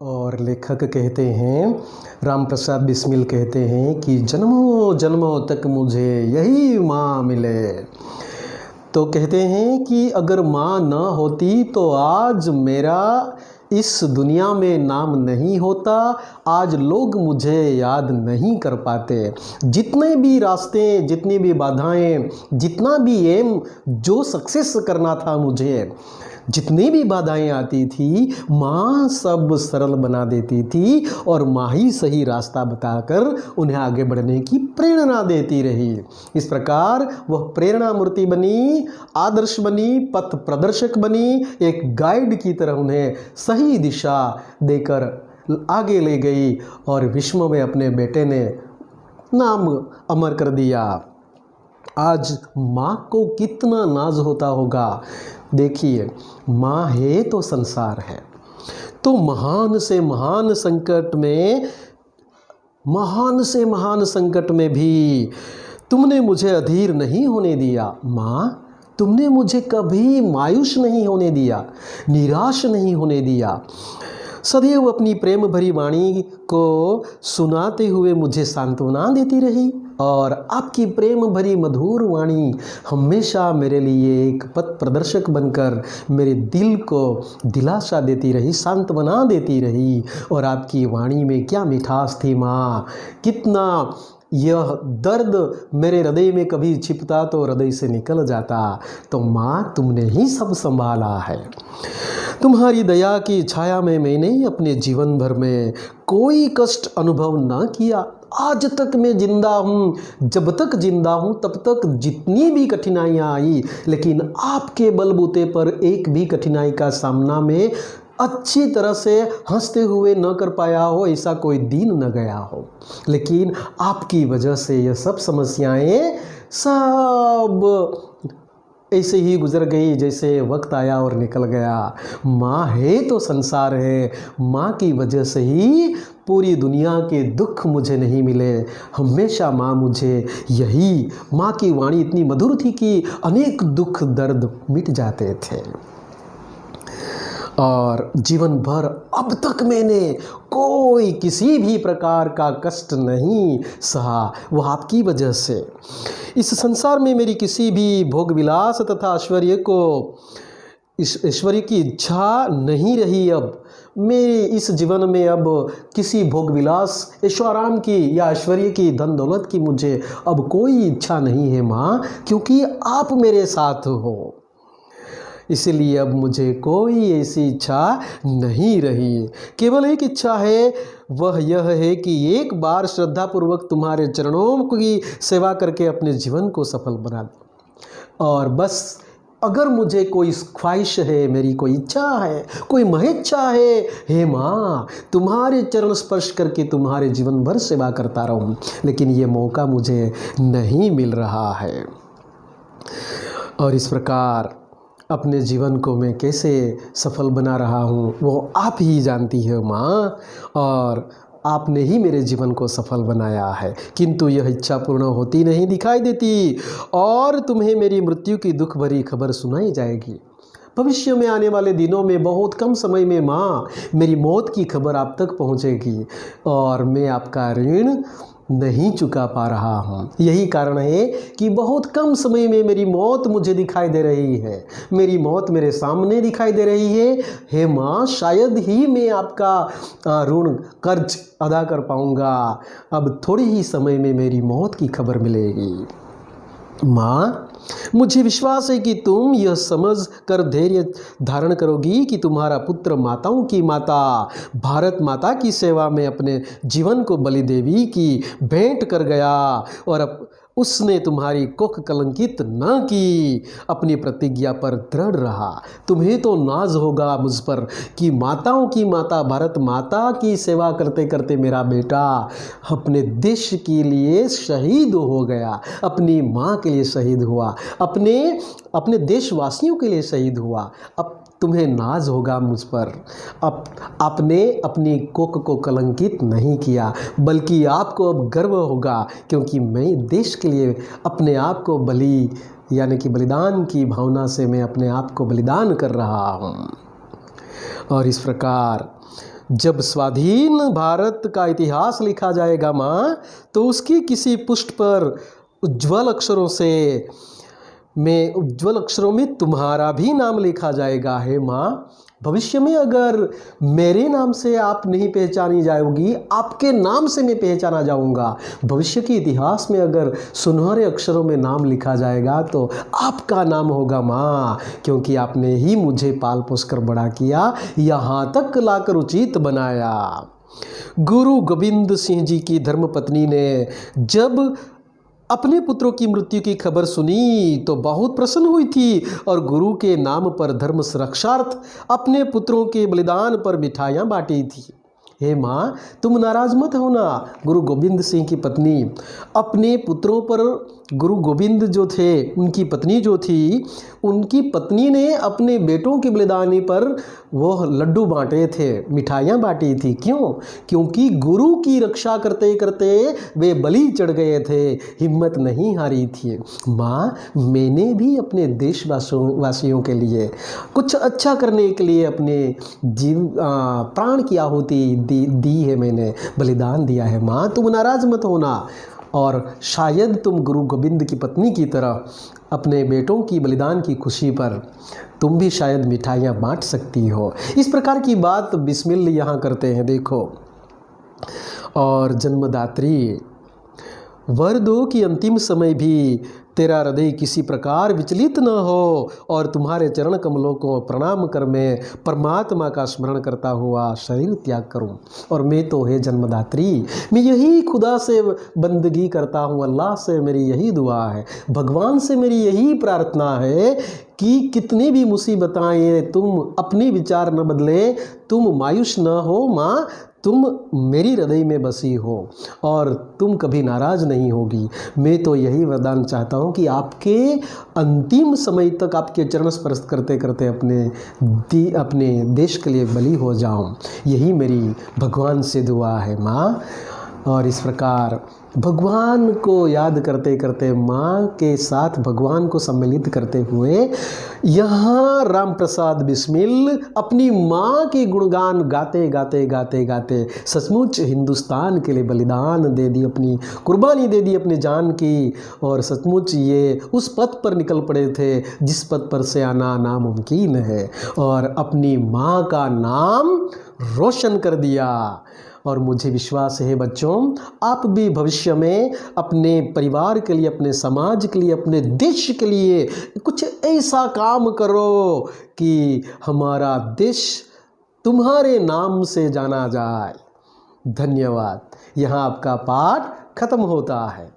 और लेखक कहते हैं, राम प्रसाद बिस्मिल कहते हैं कि जन्मों जन्मों तक मुझे यही माँ मिले। तो कहते हैं कि अगर माँ न होती तो आज मेरा इस दुनिया में नाम नहीं होता, आज लोग मुझे याद नहीं कर पाते। जितने भी रास्ते, जितनी भी बाधाएं, जितना भी एम जो सक्सेस करना था मुझे, जितनी भी बाधाएं आती थी, माँ सब सरल बना देती थी और माँ ही सही रास्ता बताकर उन्हें आगे बढ़ने की प्रेरणा देती रही। इस प्रकार वह प्रेरणा मूर्ति बनी, आदर्श बनी, पथ प्रदर्शक बनी, एक गाइड की तरह उन्हें सही दिशा देकर आगे ले गई और विश्व में अपने बेटे ने नाम अमर कर दिया। आज माँ को कितना नाज होता होगा। देखिए, माँ है तो संसार है। तो महान से महान संकट में, महान से महान संकट में भी तुमने मुझे अधीर नहीं होने दिया। माँ, तुमने मुझे कभी मायूस नहीं होने दिया, निराश नहीं होने दिया। सदैव अपनी प्रेम भरी वाणी को सुनाते हुए मुझे सांत्वना देती रही और आपकी प्रेम भरी मधुर वाणी हमेशा मेरे लिए एक पथ प्रदर्शक बनकर मेरे दिल को दिलासा देती रही, सांत्वना देती रही। और आपकी वाणी में क्या मिठास थी माँ, कितना यह दर्द मेरे हृदय में कभी छिपता तो हृदय से निकल जाता। तो माँ, तुमने ही सब संभाला है। तुम्हारी दया की छाया में मैंने अपने जीवन भर में कोई कष्ट अनुभव ना किया। आज तक मैं जिंदा हूँ, जब तक जिंदा हूँ तब तक जितनी भी कठिनाइयाँ आई, लेकिन आपके बलबूते पर एक भी कठिनाई का सामना में अच्छी तरह से हंसते हुए न कर पाया हो, ऐसा कोई दिन न गया हो। लेकिन आपकी वजह से ये सब समस्याएं सब ऐसे ही गुजर गई जैसे वक्त आया और निकल गया। माँ है तो संसार है। माँ की वजह से ही पूरी दुनिया के दुख मुझे नहीं मिले। हमेशा माँ मुझे यही, माँ की वाणी इतनी मधुर थी कि अनेक दुख दर्द मिट जाते थे। और जीवन भर अब तक मैंने कोई किसी भी प्रकार का कष्ट नहीं सहा, वो आपकी वजह से। इस संसार में मेरी किसी भी भोग विलास तथा ऐश्वर्य की इच्छा नहीं रही। अब मेरे इस जीवन में अब किसी भोग विलास, ऐशोआराम की या ऐश्वर्य की, धन दौलत की मुझे अब कोई इच्छा नहीं है माँ, क्योंकि आप मेरे साथ हो। इसलिए अब मुझे कोई ऐसी इच्छा नहीं रही। केवल एक इच्छा है, वह यह है कि एक बार श्रद्धापूर्वक तुम्हारे चरणों की सेवा करके अपने जीवन को सफल बना दो। और बस अगर मुझे कोई ख्वाहिश है, मेरी कोई इच्छा है, कोई महेच्छा है, हे माँ, तुम्हारे चरण स्पर्श करके तुम्हारे जीवन भर सेवा करता रहूं, लेकिन ये मौका मुझे नहीं मिल रहा है। और इस प्रकार अपने जीवन को मैं कैसे सफल बना रहा हूँ वो आप ही जानती है माँ, और आपने ही मेरे जीवन को सफल बनाया है। किंतु यह इच्छा पूर्ण होती नहीं दिखाई देती, और तुम्हें मेरी मृत्यु की दुख भरी खबर सुनाई जाएगी। भविष्य में आने वाले दिनों में बहुत कम समय में माँ, मेरी मौत की खबर आप तक पहुँचेगी, और मैं आपका ऋण नहीं चुका पा रहा हूँ। यही कारण है कि बहुत कम समय में मेरी मौत मुझे दिखाई दे रही है, मेरी मौत मेरे सामने दिखाई दे रही है। हे माँ, शायद ही मैं आपका ऋण कर्ज अदा कर पाऊँगा। अब थोड़े ही समय में मेरी मौत की खबर मिलेगी। माँ, मुझे विश्वास है कि तुम यह समझ कर धैर्य धारण करोगी कि तुम्हारा पुत्र माताओं की माता, भारत माता की सेवा में अपने जीवन को बलि देवी की भेंट कर गया, और अब उसने तुम्हारी कोख कलंकित न की, अपनी प्रतिज्ञा पर दृढ़ रहा। तुम्हें तो नाज होगा मुझ पर कि माताओं की माता, भारत माता की सेवा करते करते मेरा बेटा अपने देश के लिए शहीद हो गया, अपनी माँ के लिए शहीद हुआ, अपने देशवासियों के लिए शहीद हुआ। अब तुम्हें नाज होगा मुझ पर। अब आपने अपनी कोख को कलंकित नहीं किया, बल्कि आपको अब गर्व होगा, क्योंकि मैं देश के लिए अपने आप को बलि, यानी कि बलिदान की भावना से मैं अपने आप को बलिदान कर रहा हूँ। और इस प्रकार जब स्वाधीन भारत का इतिहास लिखा जाएगा माँ, तो उसकी किसी पुष्ट पर उज्ज्वल अक्षरों में तुम्हारा भी नाम लिखा जाएगा। है माँ, भविष्य में अगर मेरे नाम से आप नहीं पहचानी जाओगी, आपके नाम से मैं पहचाना जाऊंगा। भविष्य के इतिहास में अगर सुनहरे अक्षरों में नाम लिखा जाएगा तो आपका नाम होगा माँ, क्योंकि आपने ही मुझे पाल पोस कर बड़ा किया, यहाँ तक लाकर उचित बनाया। गुरु गोविंद सिंह जी की धर्मपत्नी ने जब अपने पुत्रों की मृत्यु की खबर सुनी तो बहुत प्रसन्न हुई थी और गुरु के नाम पर धर्म सुरक्षार्थ अपने पुत्रों के बलिदान पर मिठाइयाँ बांटी थी। हे माँ, तुम नाराज मत होना। गुरु गोविंद सिंह की पत्नी अपने पुत्रों पर, गुरु गोविंद जो थे उनकी पत्नी जो थी, उनकी पत्नी ने अपने बेटों के बलिदान पर वो लड्डू बांटे थे, मिठाइयाँ बांटी थी। क्यों? क्योंकि गुरु की रक्षा करते करते वे बलि चढ़ गए थे, हिम्मत नहीं हारी थी। माँ, मैंने भी अपने देशवासियों के लिए कुछ अच्छा करने के लिए अपने प्राण की आहुति दी है, मैंने बलिदान दिया है। माँ, तुम नाराज मत होना। और शायद तुम गुरु गोविंद की पत्नी की तरह अपने बेटों की बलिदान की खुशी पर तुम भी शायद मिठाइयाँ बांट सकती हो। इस प्रकार की बात बिस्मिल यहाँ करते हैं। देखो, और जन्मदात्री, वर दो कि अंतिम समय भी तेरा हृदय किसी प्रकार विचलित न हो और तुम्हारे चरण कमलों को प्रणाम कर मैं परमात्मा का स्मरण करता हुआ शरीर त्याग करूं। और मैं तो है जन्मदात्री, मैं यही खुदा से बंदगी करता हूं, अल्लाह से मेरी यही दुआ है, भगवान से मेरी यही प्रार्थना है कि कितनी भी मुसीबतें आए तुम अपने विचार न बदले, तुम मायूस न हो माँ, तुम मेरी हृदय में बसी हो और तुम कभी नाराज़ नहीं होगी। मैं तो यही वरदान चाहता हूँ कि आपके अंतिम समय तक आपके चरण स्पर्श करते करते अपने देश के लिए बलि हो जाऊँ, यही मेरी भगवान से दुआ है माँ। और इस प्रकार भगवान को याद करते करते, माँ के साथ भगवान को सम्मिलित करते हुए यहाँ राम प्रसाद बिस्मिल अपनी माँ के गुणगान गाते गाते गाते गाते सचमुच हिंदुस्तान के लिए बलिदान दे दी, अपनी कुर्बानी दे दी अपने जान की। और सचमुच ये उस पथ पर निकल पड़े थे जिस पथ पर से आना नामुमकिन है, और अपनी माँ का नाम रोशन कर दिया। और मुझे विश्वास है बच्चों, आप भी भविष्य में अपने परिवार के लिए, अपने समाज के लिए, अपने देश के लिए कुछ ऐसा काम करो कि हमारा देश तुम्हारे नाम से जाना जाए। धन्यवाद। यहाँ आपका पाठ खत्म होता है।